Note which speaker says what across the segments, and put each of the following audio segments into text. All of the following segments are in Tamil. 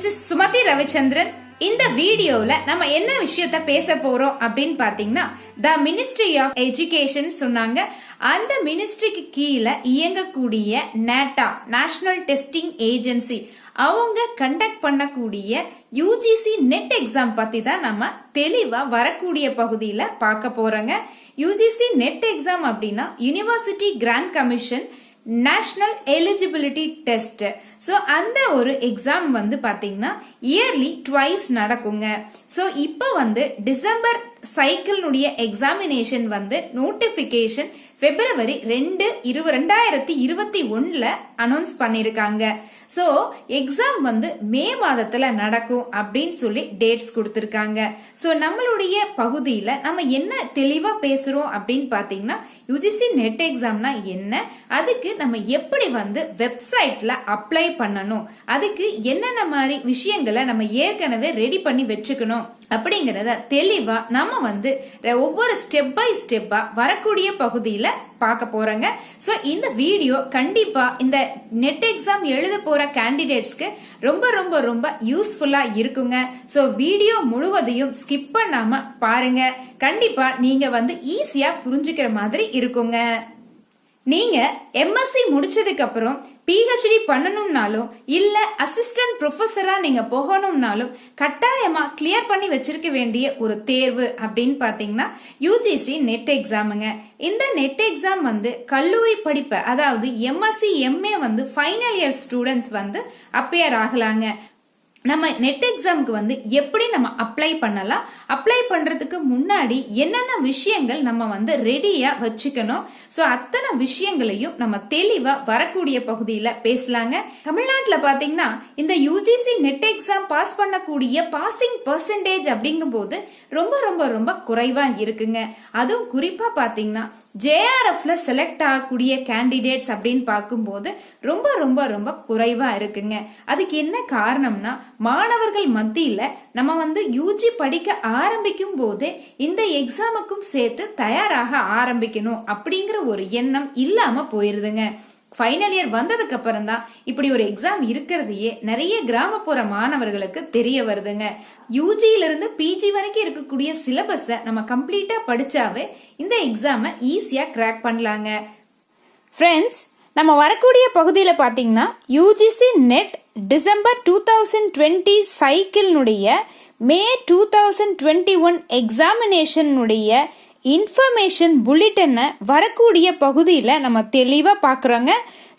Speaker 1: This is Sumathi Ravichandran. இந்த வீடியோல நம்ம என்ன விஷயத்த பேச போறோம் அப்படின்னு பாத்தீங்கன்னா, த மினிஸ்ட்ரி ஆஃப் எஜுகேஷன் சொன்னாங்க. அந்த மினிஸ்ட்ரிக்கு கீழே இயங்கக்கூடிய நேட்டா, நேஷனல் டெஸ்டிங் ஏஜென்சி, அவங்க கண்டக்ட் பண்ணக்கூடிய யூஜிசி நெட் எக்ஸாம் பத்தி தான் நம்ம தெளிவா வரக்கூடிய பகுதியில பார்க்க போறோங்க. யூஜிசி நெட் எக்ஸாம் அப்படின்னா university grant commission national eligibility test. So அந்த ஒரு எக்ஸாம் வந்து பாத்தீங்கன்னா இயர்லி ட்வைஸ் நடக்குங்க. ஸோ இப்போ வந்து டிசம்பர் சைக்கிளுடைய எக்ஸாமினேஷன் வந்து நோட்டிபிகேஷன் February 2, 2021 அனௌன்ஸ் பண்ணிருக்காங்க. சோ எக்ஸாம் வந்து மே மாதத்துல நடக்கும் அப்படின்னு சொல்லி டேட்ஸ் கொடுத்திருக்காங்க. சோ நம்மளுடைய பகுதியில நம்ம என்ன தெளிவா பேசுறோம் அப்படின்னு பாத்தீங்கன்னா, யூஜிசி நெட் எக்ஸாம்னா என்ன, அதுக்கு நம்ம எப்படி வந்து வெப்சைட்ல அப்ளை பண்ணணும், அதுக்கு என்னென்ன மாதிரி விஷயங்களை நம்ம ஏற்கனவே ரெடி பண்ணி வச்சுக்கணும் அப்படிங்கறத தெளிவா நம்ம வந்து ஒவ்வொரு ஸ்டெப் பை ஸ்டெப்பா வரக்கூடிய பகுதியில பார்க்க போறோங்க. சோ இந்த வீடியோ கண்டிப்பா இந்த நெட் எக்ஸாம் எழுத போற கேண்டிடேட்ஸ்க்கு ரொம்ப ரொம்ப ரொம்ப யூஸ்ஃபுல்லா இருக்குங்க. சோ வீடியோ முழுவதையும் ஸ்கிப் பண்ணாம பாருங்க. கண்டிப்பா நீங்க வந்து ஈஸியா புரிஞ்சுக்கிற மாதிரி இருக்குங்க. நீங்க எம்எஸ்சி முடிச்சதுக்கு அப்புறம் பிஹெச்டி பண்ணணும்னாலும் இல்ல அசிஸ்டன்ட் ப்ரொஃபஸரா நீங்க போகணும்னாலும் கட்டாயமா கிளியர் பண்ணி வச்சிருக்க வேண்டிய ஒரு தேர்வு அப்படின்னு பாத்தீங்கன்னா யூஜிசி நெட் எக்ஸாமுங்க. இந்த நெட் எக்ஸாம் வந்து கல்லூரி படிப்பு, அதாவது எம்எஸ்சி எம்ஏ வந்து ஃபைனல் இயர் ஸ்டூடெண்ட்ஸ் வந்து அப்பியர் ஆகலாங்க. நம்ம நெட் எக்ஸாமுக்கு வந்து எப்படி நம்ம அப்ளை பண்ணலாம், அப்ளை பண்றதுக்கு முன்னாடி என்னென்ன விஷயங்கள் நம்ம வந்து ரெடியா வச்சுக்கணும், சோ அத்தனை விஷயங்களையும் நம்ம தெளிவா வரக்கூடிய பகுதியில பேசலாங்க. தமிழ்நாட்டுல பாத்தீங்கன்னா இந்த யூஜிசி நெட் எக்ஸாம் பாஸ் பண்ணக்கூடிய பாசிங் பெர்சன்டேஜ் அப்படிங்கும் போது ரொம்ப ரொம்ப ரொம்ப குறைவா இருக்குங்க. அதுவும் குறிப்பா பாத்தீங்கன்னா ஜேஆர்எஃப்ல செலக்ட் ஆகக்கூடிய கேண்டிடேட்ஸ் அப்படின்னு பார்க்கும்போது ரொம்ப ரொம்ப ரொம்ப குறைவா இருக்குங்க. அதுக்கு என்ன காரணம்னா, மாணவர்கள் மத்தியில நம்ம வந்து யூஜி படிக்க ஆரம்பிக்கும் போதே இந்த எக்ஸாமுக்கும் சேர்த்து தயாராக ஆரம்பிக்கணும் அப்படிங்கிற ஒரு எண்ணம் இல்லாம போயிருதுங்க. ஃபைனல் இயர் வந்ததுக்கு அப்புறம் தான் இப்படி ஒரு எக்ஸாம் இருக்கிறதையே நிறைய கிராமப்புற மாணவர்களுக்கு தெரிய வருதுங்க. யூஜியில இருந்து பிஜி வரைக்கும் இருக்கக்கூடிய சிலபஸை நம்ம கம்ப்ளீட்டா படிச்சாவே இந்த எக்ஸாமை ஈஸியா கிராக் பண்ணலாங்க. ஃப்ரெண்ட்ஸ், நம்ம வரக்கூடிய பகுதியில பாத்தீங்கன்னா யூஜிசி நெட் டிசம்பர் 2020 சைக்கிளினுடைய மே 2021 எக்ஸாமினேஷனுடைய இன்ஃபர்மேஷன் புல்லட்டினை வரக்கூடிய பகுதியில நம்ம தெளிவா பாக்குறோங்க.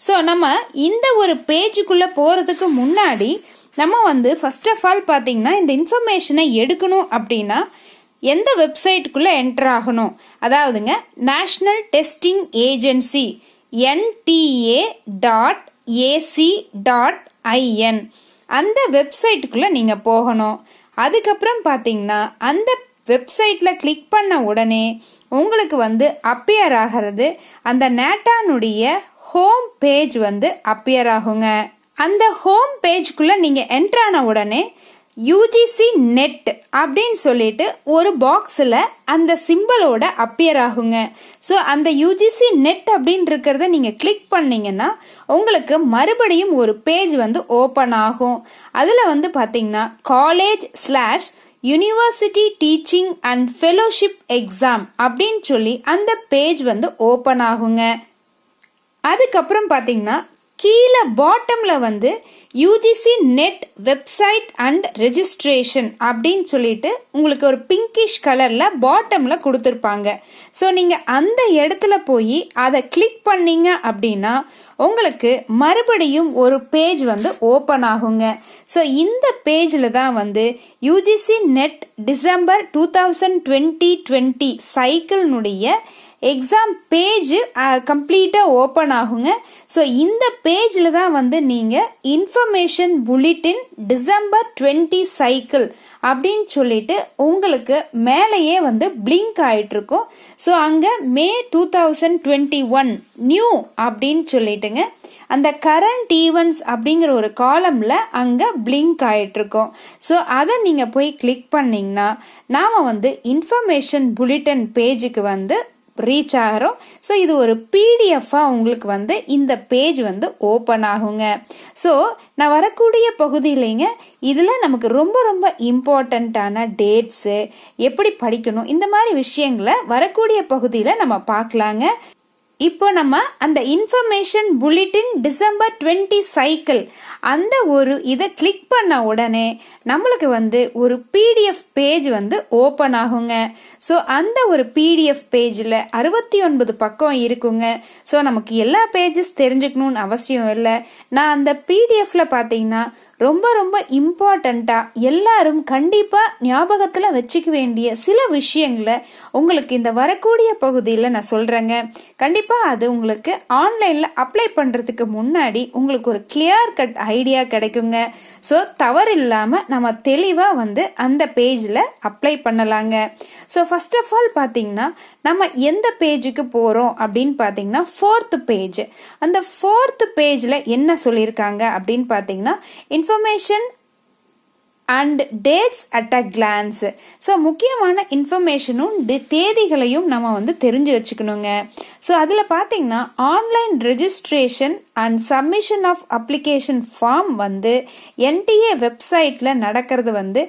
Speaker 1: ஸோ நம்ம இந்த ஒரு பேஜுக்குள்ள போறதுக்கு முன்னாடி நம்ம வந்து ஃபர்ஸ்ட் ஆஃப் ஆல் பாத்தீங்கன்னா இந்த இன்ஃபர்மேஷனை எடுக்கணும் அப்படின்னா எந்த வெப்சைட்டுக்குள்ள என்டர் ஆகணும், அதாவதுங்க நேஷனல் டெஸ்டிங் ஏஜென்சி nta.ac.in அந்த வெப்சைட்டுக்குள்ள நீங்க போகணும். அதுக்கப்புறம் பாத்தீங்கன்னா அந்த வெப்சைட்ல கிளிக் பண்ண உடனே உங்களுக்கு வந்து அப்பியர் ஆகிறது அந்த நேட்டானுடைய ஹோம் பேஜ் வந்து அப்பியர் ஆகுங்க. அந்த ஹோம் பேஜ்குள்ள நீங்க என்டர் ஆன உடனே யூஜிசி நெட் அப்படின்னு சொல்லிட்டு ஒரு பாக்ஸ்ல அந்த சிம்பிளோட அப்பியர் ஆகுங்க. ஸோ அந்த யூஜிசி நெட் அப்படின்னு இருக்கிறத நீங்க கிளிக் பண்ணீங்கன்னா உங்களுக்கு மறுபடியும் ஒரு பேஜ் வந்து ஓபன் ஆகும். அதுல வந்து பாத்தீங்கன்னா college/யூனிவர்சிட்டி டீச்சிங் அண்ட் ஃபெலோஷிப் எக்ஸாம் அப்படின்னு சொல்லி அந்த பேஜ் வந்து ஓபன் ஆகுங்க. அதுக்கப்புறம் பாத்தீங்கன்னா கீழே பாட்டம்ல வந்து UGC net website and registration அப்படின்னு சொல்லிட்டு உங்களுக்கு ஒரு பிங்கிஷ் கலர்ல பாட்டம்ல கொடுத்துருப்பாங்க. ஸோ நீங்க அந்த இடத்துல போய் அதை கிளிக் பண்ணீங்க அப்படின்னா உங்களுக்கு மறுபடியும் ஒரு பேஜ் வந்து ஓபன் ஆகுங்க. ஸோ இந்த பேஜ்ல தான் வந்து யூஜிசி நெட் டிசம்பர் 2020 சைக்கிளினுடைய எக்ஸாம் பேஜ் கம்ப்ளீட்டா ஓபன் ஆகுங்க. ஸோ இந்த பேஜ்ல தான் வந்து நீங்க இன்ஃபர்மேஷன் புல்லட்டின் டிசம்பர் 20 சைக்கிள் அப்படின்னு சொல்லிட்டு உங்களுக்கு மேலேயே வந்து பிளிங்க் ஆயிட்டு இருக்கும். ஸோ அங்க மே 2021 நியூ அப்படின்னு சொல்லிட்டுங்க அந்த கரண்ட் ஈவெண்ட்ஸ் அப்படிங்கிற ஒரு காலம்ல அங்க பிளிங்க் ஆயிட்டு இருக்கும். ஸோ அதை நீங்க போய் கிளிக் பண்ணீங்கன்னா நாம வந்து இன்ஃபர்மேஷன் புல்லட்டின் பேஜுக்கு வந்து ரீச் ஆகிறோம். ஸோ இது ஒரு பிடிஎஃபாக உங்களுக்கு வந்து இந்த பேஜ் வந்து ஓப்பன் ஆகுங்க. ஸோ நான் வரக்கூடிய பகுதியிலைங்க இதில் நமக்கு ரொம்ப ரொம்ப இம்பார்ட்டண்ட்டான டேட்ஸு, எப்படி படிக்கணும், இந்த மாதிரி விஷயங்களை வரக்கூடிய பகுதியில் நம்ம பார்க்கலாங்க. இப்போ நம்ம அந்த இன்ஃபர்மேஷன் புல்லட்டின் டிசம்பர் 20 சைக்கிள் அந்த ஒரு இதை கிளிக் பண்ண உடனே நம்மளுக்கு வந்து ஒரு பிடிஎஃப் பேஜ் வந்து ஓப்பன் ஆகுங்க. ஸோ அந்த ஒரு பிடிஎஃப் பேஜில் 69 பக்கம் இருக்குங்க. ஸோ நமக்கு எல்லா பேஜஸ் தெரிஞ்சுக்கணும்னு அவசியம் இல்லை. நான் அந்த பிடிஎஃப்ல பார்த்தீங்கன்னா ரொம்ப ரொம்ப இம்பார்ட்டண்ட்டாக எல்லாரும் கண்டிப்பாக ஞாபகத்தில் வச்சுக்க வேண்டிய சில விஷயங்களை உங்களுக்கு இந்த வரக்கூடிய பகுதியில் நான் சொல்கிறேங்க. கண்டிப்பாக அது உங்களுக்கு ஆன்லைனில் அப்ளை பண்ணுறதுக்கு முன்னாடி உங்களுக்கு ஒரு கிளியர் கட் ஐடியா கிடைக்குங்க. ஸோ தவறு இல்லாமல் நம்ம தெளிவாக வந்து அந்த பேஜில் அப்ளை பண்ணலாங்க. ஸோ ஃபர்ஸ்ட் ஆஃப் ஆல் பார்த்தீங்கன்னா நம்ம எந்த பேஜுக்கு போகிறோம் அப்படின்னு பார்த்தீங்கன்னா 4th பேஜ். அந்த 4th பேஜில் என்ன சொல்லியிருக்காங்க அப்படின்னு பார்த்தீங்கன்னா information and dads at a glands. So முக்கியமான இன்ஃபர்மேஷனும் தேதிகளையும் நம்ம வந்து தெரிஞ்சு வச்சுக்கணுங்க. ஸோ அதில் பார்த்தீங்கன்னா online registration and submission of application form வந்து என்டிஏ வெப்சைட்டில் நடக்கிறது வந்து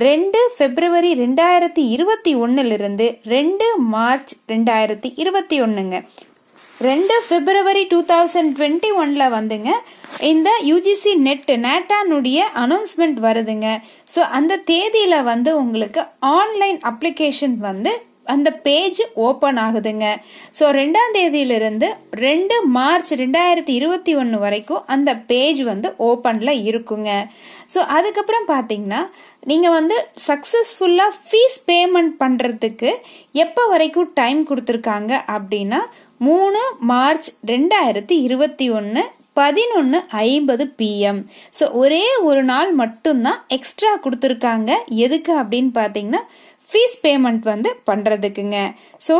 Speaker 1: 2 February 2021 2 March 2021ங்க. 2 February 2021 வந்துங்க இந்த யூஜிசி நேட்டானுடைய அனௌன்ஸ்மெண்ட் வருதுங்க. ஸோ அந்த தேதியில் வந்து உங்களுக்கு ஆன்லைன் அப்ளிகேஷன் வந்து அந்த பேஜ் ஓப்பன் ஆகுதுங்க. ஸோ 2ஆம் தேதியிலிருந்து 2 March 2021 வரைக்கும் அந்த பேஜ் வந்து ஓப்பனில் இருக்குங்க. ஸோ அதுக்கப்புறம் பார்த்தீங்கன்னா நீங்கள் வந்து சக்ஸஸ்ஃபுல்லாக ஃபீஸ் பேமெண்ட் பண்ணுறதுக்கு எப்போ வரைக்கும் டைம் கொடுத்துருக்காங்க அப்படின்னா 3 March 2021 11:50 PM. ஸோ ஒரே ஒரு நாள் மட்டும்தான் எக்ஸ்ட்ரா கொடுத்துருக்காங்க. எதுக்கு அப்படின்னு பார்த்தீங்கன்னா ஃபீஸ் பேமெண்ட் வந்து பண்ணுறதுக்குங்க. ஸோ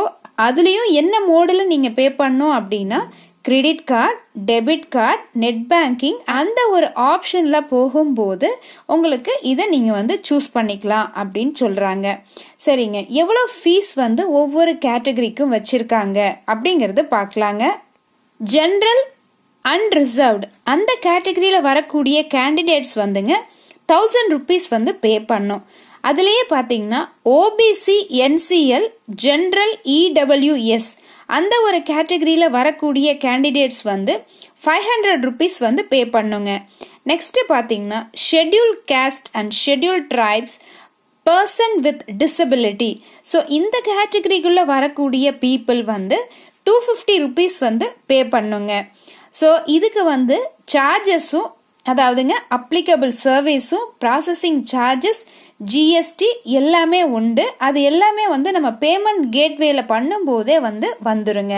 Speaker 1: அதுலேயும் என்ன மோடில் நீங்கள் பே பண்ணணும் அப்படின்னா credit card, debit card, net banking அந்த ஒரு ஆப்ஷனில் போகும்போது உங்களுக்கு இதை நீங்கள் வந்து சூஸ் பண்ணிக்கலாம் அப்படின்னு சொல்கிறாங்க. சரிங்க, எவ்வளோ ஃபீஸ் வந்து ஒவ்வொரு கேட்டகரிக்கும் வச்சுருக்காங்க அப்படிங்கிறது பார்க்கலாங்க. ஜென்ரல் அண்ட் ரிசர்வ்டு அந்த கேட்டகரியில் வரக்கூடிய கேண்டிடேட்ஸ் வந்துங்க 1000 rupees வந்து பே பண்ணும். அதுலேயே பார்த்தீங்கன்னா ஓபிசி, என்சிஎல், ஜென்ரல், இடபிள்யூஎஸ் அந்த ஒரு கேட்டகரியில் வரக்கூடிய கேண்டிடேட்ஸ் வந்து 500 rupees வந்து பே பண்ணுங்க. நெக்ஸ்ட் பார்த்தீங்கன்னா schedule cost and schedule tribes, person with disability. So இந்த கேட்டகரிக்குள்ளே வரக்கூடிய பீப்புள் வந்து 250 rupees வந்து பே பண்ணுங்க. ஸோ இதுக்கு வந்து சார்ஜஸும் அதாவதுங்க அப்ளிகபிள் சர்வீஸும் ப்ராசஸிங் சார்ஜஸ், ஜிஎஸ்டி எல்லாமே உண்டு. அது எல்லாமே வந்து நம்ம பேமெண்ட் கேட்வேல பண்ணும்போதே வந்து வந்துருங்க.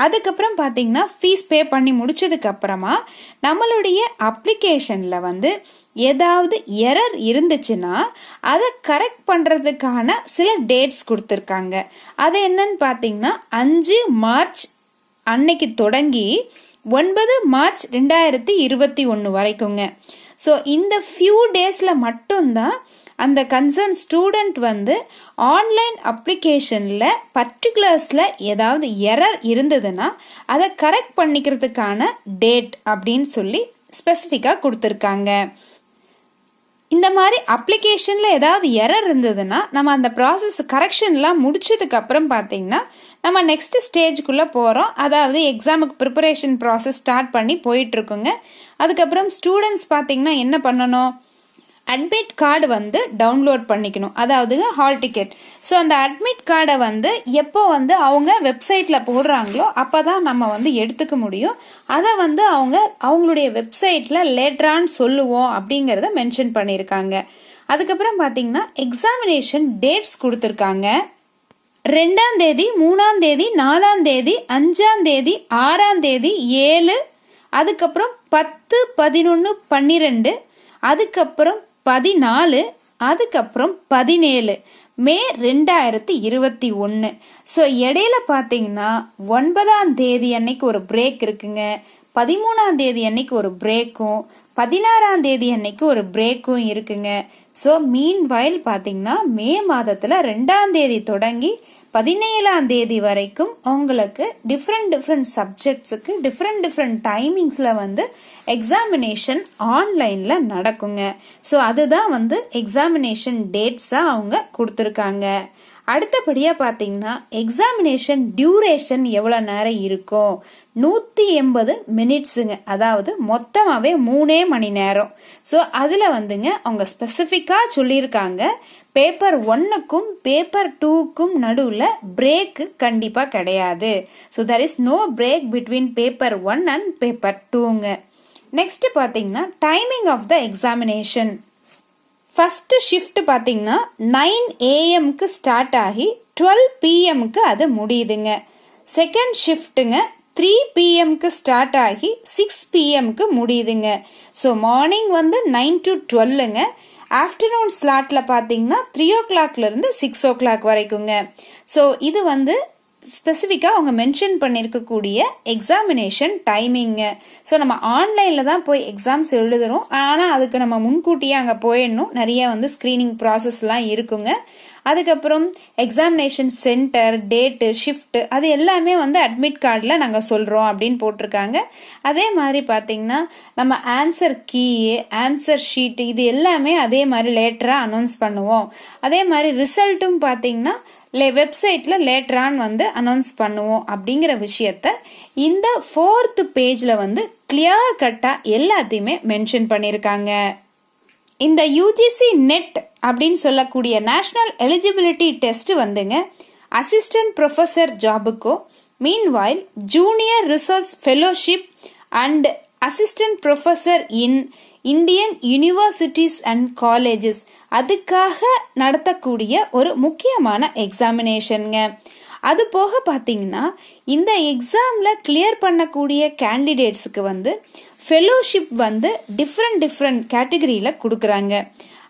Speaker 1: அதுக்கப்புறம் பார்த்தீங்கன்னா ஃபீஸ் பே பண்ணி முடிச்சதுக்கு அப்புறமா நம்மளுடைய அப்ளிகேஷனில் வந்து ஏதாவது எரர் இருந்துச்சுன்னா அதை கரெக்ட் பண்ணுறதுக்கான சில டேட்ஸ் கொடுத்துருக்காங்க. அது என்னன்னு பார்த்தீங்கன்னா 5 March அன்னைக்கு தொடங்கி 9 March 2021 வரைக்குங்க. ஸோ இந்த ஃபியூ டேஸில் மட்டும்தான் அந்த கன்சர்ன் ஸ்டூடெண்ட் வந்து ஆன்லைன் அப்ளிகேஷனில் பர்டிகுலர்ஸில் ஏதாவது எரர் இருந்ததுன்னா அதை கரெக்ட் பண்ணிக்கிறதுக்கான டேட் அப்படின்னு சொல்லி ஸ்பெசிஃபிக்காக கொடுத்துருக்காங்க. இந்த மாதிரி அப்ளிகேஷனில் ஏதாவது எரர் இருந்ததுன்னா நம்ம அந்த ப்ராசஸ் கரெக்ஷன்லாம் முடிச்சதுக்கு அப்புறம் பார்த்தீங்கன்னா நம்ம நெக்ஸ்ட் ஸ்டேஜுக்குள்ளே போகிறோம். அதாவது எக்ஸாமுக்கு ப்ரிப்பரேஷன் ப்ராசஸ் ஸ்டார்ட் பண்ணி போயிட்டுருக்குங்க. அதுக்கப்புறம் ஸ்டூடெண்ட்ஸ் பார்த்தீங்கன்னா என்ன பண்ணணும், அட்மிட் கார்டு வந்து டவுன்லோட் பண்ணிக்கணும், அதாவது ஹால் டிக்கெட். ஸோ அந்த அட்மிட் கார்டை வந்து எப்போ வந்து அவங்க வெப்சைட்டில் போடுறாங்களோ அப்போ தான் நம்ம வந்து எடுத்துக்க முடியும். அதை வந்து அவங்களுடைய வெப்சைட்டில் லேட்டரான்னு சொல்லுவோம் அப்படிங்கிறத மென்ஷன் பண்ணியிருக்காங்க. அதுக்கப்புறம் பார்த்தீங்கன்னா எக்ஸாமினேஷன் டேட்ஸ் கொடுத்துருக்காங்க. 2ஆம் தேதி, 3ஆம் தேதி, 4ஆம் தேதி, 5ஆம் தேதி, 6ஆம் தேதி, 7, அதுக்கப்புறம் 10, 11, 12, அதுக்கப்புறம் 14, அதுக்கப்புறம் 17 May 2021. ஸோ இடையில பார்த்தீங்கன்னா 9ஆம் தேதி அன்னைக்கு ஒரு பிரேக் இருக்குங்க, 13ஆம் தேதி அன்னைக்கு ஒரு பிரேக்கும், 16ஆம் தேதி அன்னைக்கு ஒரு பிரேக்கும் இருக்குங்க. ஸோ மீன் வயல் பார்த்தீங்கன்னா மே மாதத்தில் 2ஆம் தேதி தொடங்கி 17ஆம் தேதி வரைக்கும் உங்களுக்கு டிஃப்ரெண்ட் சப்ஜெக்ட்ஸுக்கு டிஃப்ரெண்ட் டைமிங்ஸில் வந்து எக்ஸாமினேஷன் ஆன்லைனில் நடக்குங்க. ஸோ அதுதான் வந்து எக்ஸாமினேஷன் டேட்ஸாக அவங்க கொடுத்துருக்காங்க. அடுத்தபடியாக பார்த்தீங்கன்னா எக்ஸாமினேஷன் டியூரேஷன் எவ்வளோ நேரம் இருக்கும், 180 மினிட்ஸுங்க. அதாவது மொத்தமாகவே 3 மணி நேரம். ஸோ அதில் வந்துங்க அவங்க ஸ்பெசிஃபிக்காக சொல்லியிருக்காங்க, பேப்பர் 1க்கும் பேப்பர் 2க்கும் நடுவில் பிரேக்கு கண்டிப்பாக கிடையாது. So there is no break between paper 1 and paper 2ங்க. நெக்ஸ்ட் பார்த்தீங்கன்னா timing of the examination. First shift பார்த்தீங்கன்னா 9 AM ஸ்டார்ட் ஆகி 12 PM அது முடியுதுங்க. செகண்ட் ஷிஃப்ட்டுங்க 3 PM ஸ்டார்ட் ஆகி 6 PM முடியுதுங்க. ஸோ மார்னிங் வந்து 9 to 12ங்க. ஆஃப்டர்நூன் ஸ்லாட்டில் பார்த்தீங்கன்னா 3 o'clockலேருந்து 6 o'clock வரைக்குங்க. ஸோ இது வந்து ஸ்பெசிஃபிக்காக அவங்க மென்ஷன் பண்ணியிருக்கக்கூடிய எக்ஸாமினேஷன் டைமிங்கு. ஸோ நம்ம ஆன்லைனில் தான் போய் எக்ஸாம்ஸ் எழுதுகிறோம். ஆனால் அதுக்கு நம்ம முன்கூட்டியே அங்கே போயிடணும். நிறைய வந்து ஸ்க்ரீனிங் ப்ராசஸ்லாம் இருக்குங்க. அதுக்கப்புறம் எக்ஸாமினேஷன் சென்டர், டேட்டு, ஷிஃப்ட்டு அது எல்லாமே வந்து அட்மிட் கார்டில் நாங்கள் சொல்கிறோம் அப்படின்னு போட்டிருக்காங்க. அதே மாதிரி பார்த்தீங்கன்னா நம்ம ஆன்சர் கீ, ஆன்சர் ஷீட்டு இது எல்லாமே அதே மாதிரி லேட்டராக அனௌன்ஸ் பண்ணுவோம். அதே மாதிரி ரிசல்ட்டும் பார்த்தீங்கன்னா வெப்சைட்டில் லேட்டரான் வந்து அனௌன்ஸ் பண்ணுவோம் அப்படிங்கிற விஷயத்த இந்த 4th பேஜில் வந்து கிளியர் கட்டாக எல்லாத்தையுமே மென்ஷன் பண்ணியிருக்காங்க. இந்த யூஜிசி நெட் அப்படின்னு சொல்லக்கூடிய நேஷனல் எலிஜிபிலிட்டி டெஸ்ட் வந்துங்க அசிஸ்டன்ட் ப்ரொஃபஸர் ஜாபுக்கோ, meanwhile junior research fellowship and assistant professor in Indian universities and colleges அதுக்காக நடத்தக்கூடிய ஒரு முக்கியமான எக்ஸாமினேஷனுங்க. அது போக பார்த்தீங்கன்னா இந்த எக்ஸாமில் கிளியர் பண்ணக்கூடிய கேண்டிடேட்ஸுக்கு வந்து ஃபெலோஷிப் வந்து டிஃப்ரெண்ட் கேட்டகரியில் கொடுக்குறாங்க.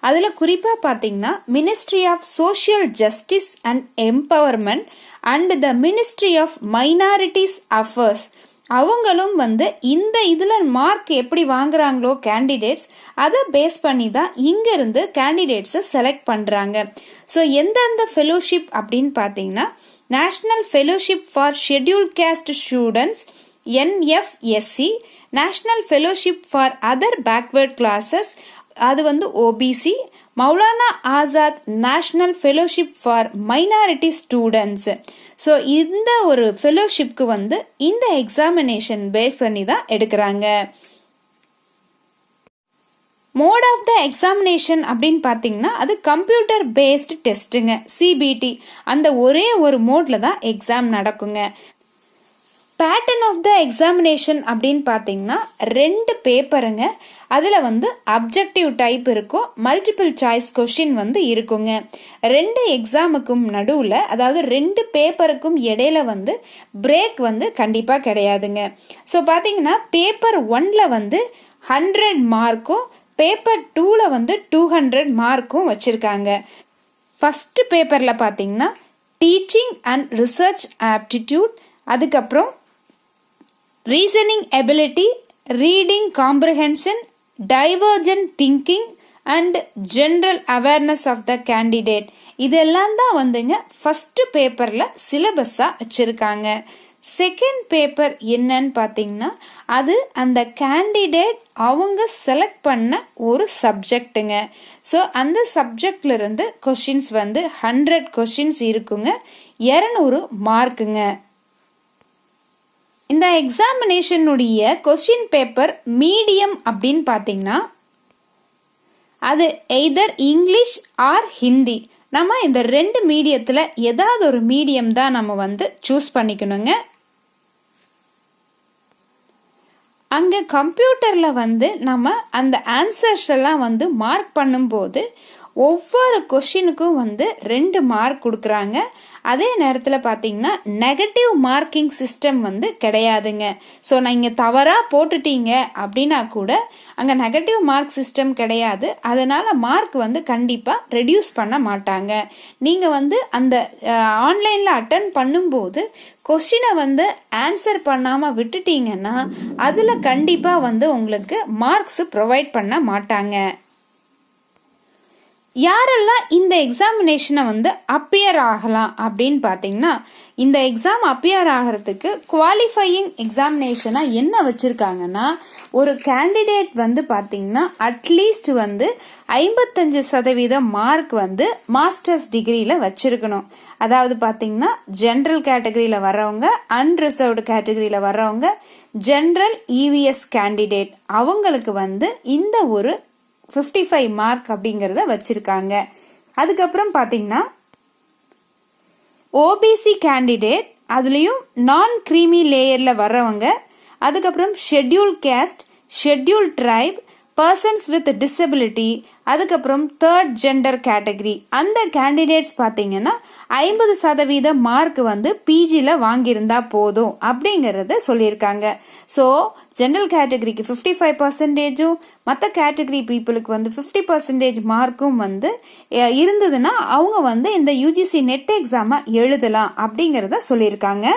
Speaker 1: அதில் குறிப்பாக பார்த்தீங்கன்னா ministry of social justice and empowerment and the ministry of minorities affairs அவங்களும் வந்து இந்த இதில் மார்க் எப்படி வாங்குறாங்களோ கேண்டிடேட்ஸ் அதை பேஸ் பண்ணி தான் இங்கேருந்து கேண்டிடேட்ஸை செலக்ட் பண்ணுறாங்க. ஸோ எந்தெந்த ஃபெலோஷிப் அப்படின்னு பார்த்தீங்கன்னா national fellowship for scheduled caste students NFSC, national fellowship for other backward classes அது வந்து OBC, Maulana Azad national fellowship for minority students. So இந்த ஒரு ஃபெலோஷிப்க்கு வந்து இந்த எக்ஸாமினேஷன் பேஸ் பண்ணி தான் எடுக்கிறாங்க. மோட் ஆஃப் த எக்ஸாமினேஷன் அப்படின்னு பார்த்தீங்கன்னா அது கம்ப்யூட்டர் பேஸ்டு டெஸ்ட்டுங்க, CBT. அந்த ஒரே ஒரு மோடில் தான் எக்ஸாம் நடக்குங்க. பேட்டர்ன் ஆஃப் த எக்ஸாமினேஷன் அப்படின்னு பார்த்தீங்கன்னா 2 பேப்பருங்க. அதில் வந்து அப்ஜெக்டிவ் டைப் இருக்கும், மல்டிபிள் சாய்ஸ் கொஷின் வந்து இருக்குங்க. 2 எக்ஸாமுக்கும் நடுவில் அதாவது 2 பேப்பருக்கும் இடையில வந்து பிரேக் வந்து கண்டிப்பாக கிடையாதுங்க. ஸோ பார்த்தீங்கன்னா பேப்பர் 1ல் வந்து 100 மார்க்கும் பேப்பர் 2ல் வந்து 200 மார்க்கும் வச்சுருக்காங்க. ஃபஸ்ட்டு பேப்பரில் பார்த்தீங்கன்னா டீச்சிங் அண்ட் ரிசர்ச் ஆப்டிடியூட், அதுக்கப்புறம் reasoning ability, reading comprehension, divergent thinking and general awareness of the candidate இதெல்லாம் தான் வந்துங்க ஃபஸ்ட்டு பேப்பரில் சிலபஸாக வச்சுருக்காங்க. செகண்ட் பேப்பர் என்னன்னு பார்த்தீங்கன்னா அது அந்த கேண்டிடேட் அவங்க செலக்ட் பண்ண ஒரு சப்ஜெக்ட்டுங்க. ஸோ அந்த சப்ஜெக்ட்ல இருந்து கொஷின்ஸ் வந்து 100 கொஷின்ஸ் இருக்குங்க, 200 மார்க்குங்க. இந்த எக்ஸாமினேஷனுடைய கொஷின் பேப்பர் மீடியம் அப்படின்னு பார்த்தீங்கன்னா அது எய்தர் இங்கிலீஷ் ஆர் ஹிந்தி. நம்ம இந்த 2 மீடியத்தில் ஏதாவது ஒரு மீடியம் தான் நம்ம வந்து சூஸ் பண்ணிக்கணுங்க. அங்கே கம்ப்யூட்டரில் வந்து நம்ம அந்த ஆன்சர்ஸ் எல்லாம் வந்து மார்க் பண்ணும்போது ஒவ்வொரு கொஷினுக்கும் வந்து 2 மார்க் கொடுக்குறாங்க. அதே நேரத்தில் பார்த்தீங்கன்னா நெகட்டிவ் மார்க்கிங் சிஸ்டம் வந்து கிடையாதுங்க. ஸோ நீங்கள் தவறாக போட்டுட்டீங்க அப்படின்னா கூட அங்கே நெகட்டிவ் மார்க் சிஸ்டம் கிடையாது. அதனால் மார்க் வந்து கண்டிப்பாக ரெடியூஸ் பண்ண மாட்டாங்க. நீங்கள் வந்து அந்த ஆன்லைனில் அட்டன் பண்ணும்போது கொஸ்டினை வந்து ஆன்சர் பண்ணாமல் விட்டுட்டீங்கன்னா அதில் கண்டிப்பாக வந்து உங்களுக்கு மார்க்ஸ் ப்ரொவைட் பண்ண மாட்டாங்க. யாரெல்லாம் இந்த எக்ஸாமினேஷனை வந்து அப்பியர் ஆகலாம் அப்படின்னு பார்த்தீங்கன்னா, இந்த எக்ஸாம் அப்பியர் ஆகிறதுக்கு குவாலிஃபையிங் எக்ஸாமினேஷனாக என்ன வச்சுருக்காங்கன்னா, ஒரு கேண்டிடேட் வந்து பார்த்தீங்கன்னா அட்லீஸ்ட் வந்து 55% மார்க் வந்து மாஸ்டர்ஸ் டிகிரியில் வச்சிருக்கணும். அதாவது பார்த்தீங்கன்னா ஜென்ரல் கேட்டகரியில் வர்றவங்க, அன்ரிசர்வ்டு கேட்டகரியில் வர்றவங்க, ஜென்ரல் இவிஎஸ் கேண்டிடேட் அவங்களுக்கு வந்து இந்த ஒரு 55 மார்க் அப்படிங்கறத வச்சிருக்காங்க. அதுக்கப்புறம் பாத்தீங்கன்னா ஓபிசி கேண்டிடேட், அதுலயும் நான் கிரீமி லேயர்ல வர்றவங்க, அதுக்கப்புறம் schedule caste, schedule tribe, persons with disability, அதுக்கப்புறம் தேர்ட் ஜெண்டர் கேட்டகரி அந்த கேண்டிடேட்ஸ் பார்த்தீங்கன்னா 50% மார்க் வந்து பிஜியில் வாங்கியிருந்தா போதும் அப்படிங்கறத சொல்லியிருக்காங்க. ஸோ ஜென்ரல் கேட்டகரிக்கு 55%, மற்ற கேட்டகரி பீப்புளுக்கு வந்து 50% மார்க்கும் வந்து இருந்ததுன்னா அவங்க வந்து இந்த யூஜிசி நெட் எக்ஸாமை எழுதலாம் அப்படிங்கறத சொல்லியிருக்காங்க.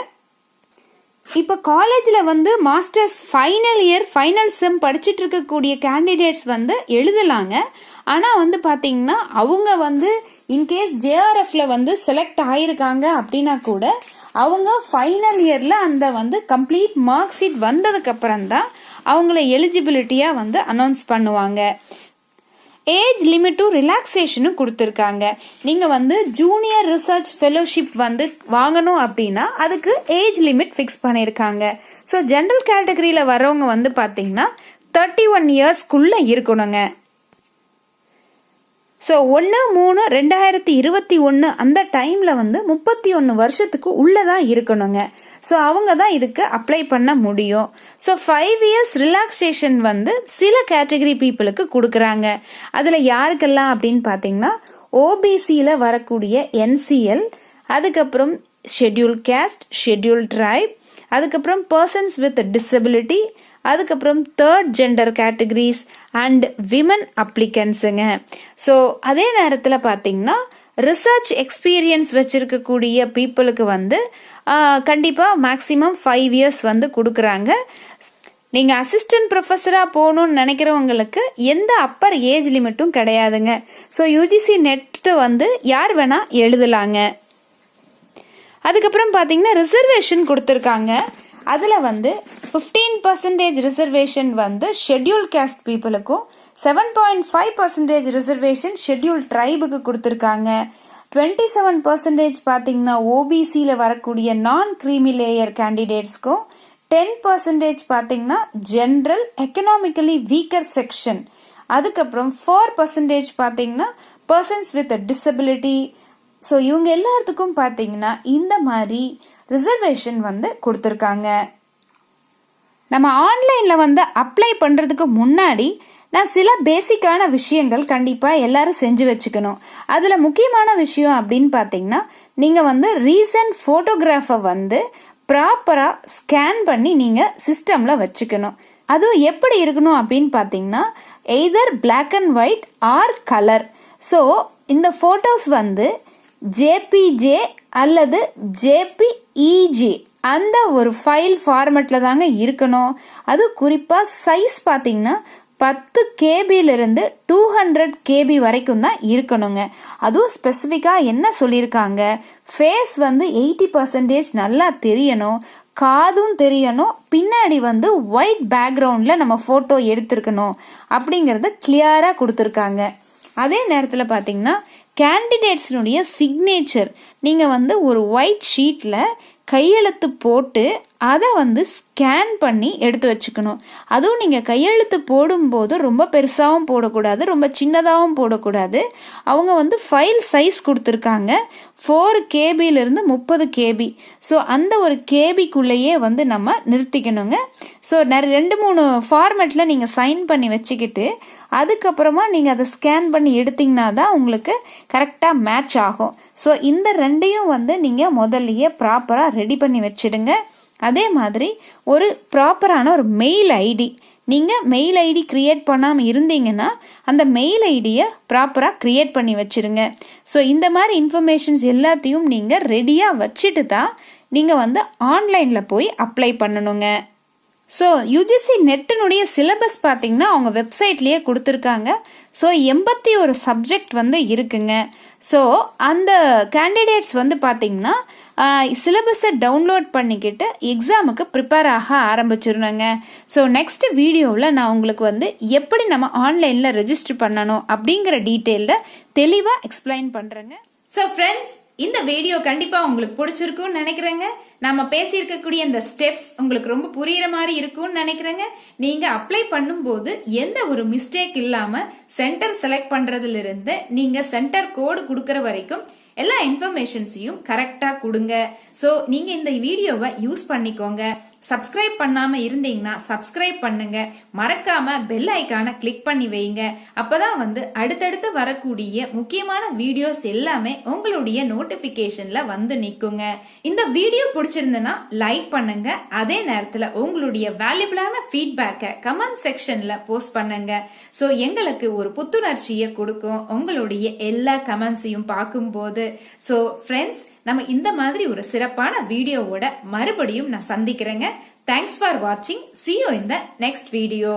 Speaker 1: இப்போ காலேஜில் வந்து மாஸ்டர்ஸ் ஃபைனல் இயர் ஃபைனல் செம் படிச்சுட்டு இருக்கக்கூடிய கேண்டிடேட்ஸ் வந்து எழுதலாங்க. ஆனால் வந்து பார்த்தீங்கன்னா அவங்க வந்து இன்கேஸ் ஜேஆர்எஃப்ல வந்து செலக்ட் ஆயிருக்காங்க அப்படின்னா கூட அவங்க ஃபைனல் இயரில் அந்த வந்து கம்ப்ளீட் மார்க் ஷீட் வந்ததுக்கு அப்புறம் தான் அவங்கள எலிஜிபிலிட்டியாக வந்து அனௌன்ஸ் பண்ணுவாங்க. ஏஜ் லிமிட்டும் ரிலாக்ஸேஷனும் கொடுத்துருக்காங்க. நீங்கள் வந்து ஜூனியர் ரிசர்ச் ஃபெலோஷிப் வந்து வாங்கணும் அப்படின்னா அதுக்கு ஏஜ் லிமிட் ஃபிக்ஸ் பண்ணியிருக்காங்க. ஸோ ஜென்ரல் கேட்டகரியில் வரவங்க வந்து பார்த்தீங்கன்னா 31 இயர்ஸ்க்குள்ளே இருக்கணுங்க. ஸோ 1/3/2021 அந்த டைமில் வந்து 31 வருஷத்துக்கு உள்ளதான் இருக்கணுங்க. ஸோ அவங்க தான் இதுக்கு அப்ளை பண்ண முடியும். ஸோ 5 இயர்ஸ் ரிலாக்ஸேஷன் வந்து சில கேட்டகரி பீப்புளுக்கு கொடுக்குறாங்க. அதில் யாருக்கெல்லாம் அப்படின்னு பார்த்தீங்கன்னா ஓபிசியில் வரக்கூடிய என்சிஎல், அதுக்கப்புறம் ஷெட்யூல் கேஸ்ட், ஷெட்யூல் ட்ரைப், அதுக்கப்புறம் பர்சன்ஸ் வித் டிசபிலிட்டி, அதுக்கப்புறம் third gender categories and women அப்ளிகன்ஸுங்க. ஸோ அதே நேரத்தில் பார்த்தீங்கன்னா ரிசர்ச் எக்ஸ்பீரியன்ஸ் வச்சிருக்கக்கூடிய பீப்புளுக்கு வந்து கண்டிப்பாக மேக்ஸிமம் 5 இயர்ஸ் வந்து கொடுக்குறாங்க. நீங்கள் அசிஸ்டன்ட் ப்ரொஃபஸராக போகணும்னு நினைக்கிறவங்களுக்கு எந்த அப்பர் ஏஜ் லிமிட்டும் கிடையாதுங்க. ஸோ யூஜிசி நெட் வந்து யார் வேணால் எழுதலாங்க. அதுக்கப்புறம் பார்த்தீங்கன்னா ரிசர்வேஷன் கொடுத்துருக்காங்க. அதில் வந்து 15% ரிசர்வேஷன் வந்து ஷெட்யூல் கேஸ்ட் பீப்புளுக்கும், 7.5% ரிசர்வேஷன் ஷெட்யூல் ட்ரைபுக்கு கொடுத்துருக்காங்க. 27% பார்த்தீங்கன்னா ஓபிசியில் வரக்கூடிய நான் கிரீமி லேயர் கேண்டிடேட்ஸ்க்கும், 10% பார்த்தீங்கன்னா ஜென்ரல் எக்கனாமிக்கலி வீக்கர் செக்ஷன், அதுக்கப்புறம் 4% பார்த்தீங்கன்னா பர்சன்ஸ் வித் டிசபிலிட்டி. ஸோ இவங்க எல்லாத்துக்கும் பார்த்தீங்கன்னா இந்த மாதிரி ரிசர்வேஷன் வந்து கொடுத்துருக்காங்க. நம்ம ஆன்லைனில் வந்து அப்ளை பண்ணுறதுக்கு முன்னாடி நான் சில பேசிக்கான விஷயங்கள் கண்டிப்பாக எல்லாரும் செஞ்சு வச்சுக்கணும். அதில் முக்கியமான விஷயம் அப்படின்னு பார்த்தீங்கன்னா நீங்கள் வந்து ரீசன்ட் ஃபோட்டோகிராஃபை வந்து ப்ராப்பராக ஸ்கேன் பண்ணி நீங்கள் சிஸ்டமில் வச்சுக்கணும். அதுவும் எப்படி இருக்கணும் அப்படின்னு பார்த்தீங்கன்னா either black and white or colour. So இந்த ஃபோட்டோஸ் வந்து ஜேபிஜே அல்லது ஜேபிஇஜே அந்த ஒரு ஃபைல் ஃபார்மேட்டில் தாங்க இருக்கணும். அது குறிப்பாக சைஸ் பார்த்தீங்கன்னா 10 கேபியிலிருந்து 200 கேபி வரைக்கும் தான் இருக்கணுங்க. அதுவும் ஸ்பெசிஃபிக்காக என்ன சொல்லியிருக்காங்க, ஃபேஸ் வந்து 80% நல்லா தெரியணும், காதும் தெரியணும், பின்னாடி வந்து ஒயிட் பேக்ரவுண்டில் நம்ம ஃபோட்டோ எடுத்திருக்கணும் அப்படிங்கிறத கிளியராக கொடுத்துருக்காங்க. அதே நேரத்தில் பார்த்தீங்கன்னா கேண்டிடேட்ஸினுடைய சிக்னேச்சர் நீங்கள் வந்து ஒரு ஒயிட் ஷீட்டில் கையெழுத்து போட்டு அதை வந்து ஸ்கேன் பண்ணி எடுத்து வச்சுக்கணும். அதுவும் நீங்கள் கையெழுத்து போடும்போது ரொம்ப பெருசாகவும் போடக்கூடாது, ரொம்ப சின்னதாகவும் போடக்கூடாது. அவங்க வந்து ஃபைல் சைஸ் கொடுத்துருக்காங்க 4 கேபியிலிருந்து 30 கேபி. ஸோ அந்த ஒரு கேபிக்குள்ளேயே வந்து நம்ம நிறுத்திக்கணுங்க. ஸோ 2-3 ஃபார்மேட்டில் நீங்கள் சைன் பண்ணி வச்சுக்கிட்டு அதுக்கப்புறமா நீங்கள் அதை ஸ்கேன் பண்ணி எடுத்தீங்கன்னா தான் உங்களுக்கு கரெக்டாக மேட்ச் ஆகும். ஸோ இந்த ரெண்டையும் வந்து நீங்கள் முதல்லையே ப்ராப்பராக ரெடி பண்ணி வச்சிடுங்க. அதே மாதிரி ஒரு ப்ராப்பரான ஒரு மெயில் ஐடி, நீங்கள் மெயில் ஐடி கிரியேட் பண்ணாமல் இருந்தீங்கன்னா அந்த மெயில் ஐடியை ப்ராப்பராக கிரியேட் பண்ணி வச்சிருங்க. ஸோ இந்த மாதிரி இன்ஃபர்மேஷன்ஸ் எல்லாத்தையும் நீங்கள் ரெடியாக வச்சுட்டு தான் நீங்கள் வந்து ஆன்லைனில் போய் அப்ளை பண்ணணுங்க. ஸோ யூஜிசி நெட்டினுடைய சிலபஸ் பார்த்தீங்கன்னா அவங்க வெப்சைட்லேயே கொடுத்துருக்காங்க. ஸோ 81 சப்ஜெக்ட் வந்து இருக்குங்க. ஸோ அந்த கேண்டிடேட்ஸ் வந்து பார்த்தீங்கன்னா சிலபஸை டவுன்லோட் பண்ணிக்கிட்டு எக்ஸாமுக்கு ப்ரிப்பேர் ஆக ஆரம்பிச்சிடணுங்க. ஸோ நெக்ஸ்ட் வீடியோவில் நான் உங்களுக்கு வந்து எப்படி நம்ம ஆன்லைனில் ரெஜிஸ்டர் பண்ணணும் அப்படிங்கிற டீட்டெயிலில் தெளிவாக எக்ஸ்பிளைன் பண்ணுறேங்க. ஸோ ஃப்ரெண்ட்ஸ், இந்த வீடியோ கண்டிப்பா உங்களுக்கு பிடிச்சிருக்கும்னு நினைக்கிறேங்க. நம்ம பேசியிருக்கக்கூடிய இந்த ஸ்டெப்ஸ் உங்களுக்கு ரொம்ப புரியுற மாதிரி இருக்கும்னு நினைக்கிறேங்க. நீங்க அப்ளை பண்ணும்போது எந்த ஒரு மிஸ்டேக் இல்லாம சென்டர் செலக்ட் பண்றதுல இருந்து நீங்க சென்டர் கோடு கொடுக்கற வரைக்கும் எல்லா இன்ஃபர்மேஷன்ஸையும் கரெக்டா கொடுங்க. ஸோ நீங்க இந்த வீடியோவை யூஸ் பண்ணிக்கோங்க. சப்ஸ்கிரைப் பண்ணாம இருந்தீங்கன்னா சப்ஸ்கிரைப் பண்ணுங்க. மறக்காம பெல் ஐக்கான கிளிக் பண்ணி வைங்க. அப்பதான் வந்து அடுத்தடுத்து வரக்கூடிய முக்கியமான வீடியோஸ் எல்லாமே உங்களுடைய நோட்டிபிகேஷன்ல வந்து நிக்குங்க. இந்த வீடியோ பிடிச்சிருந்தனா லைக் பண்ணுங்க. அதே நேரத்துல உங்களுடைய வேல்யூபிளான ஃபீட்பேக்கை கமெண்ட் செக்ஷன்ல போஸ்ட் பண்ணுங்க. ஸோ எங்களுக்கு ஒரு புத்துணர்ச்சியை கொடுக்கும் உங்களுடைய எல்லா கமெண்ட்ஸையும் பார்க்கும்போது. ஸோ ஃப்ரெண்ட்ஸ், நம்ம இந்த மாதிரி ஒரு சிறப்பான வீடியோவோட மறுபடியும் நான் சந்திக்கிறேங்க. தேங்க்ஸ் ஃபார் வாட்சிங். See you in the next video.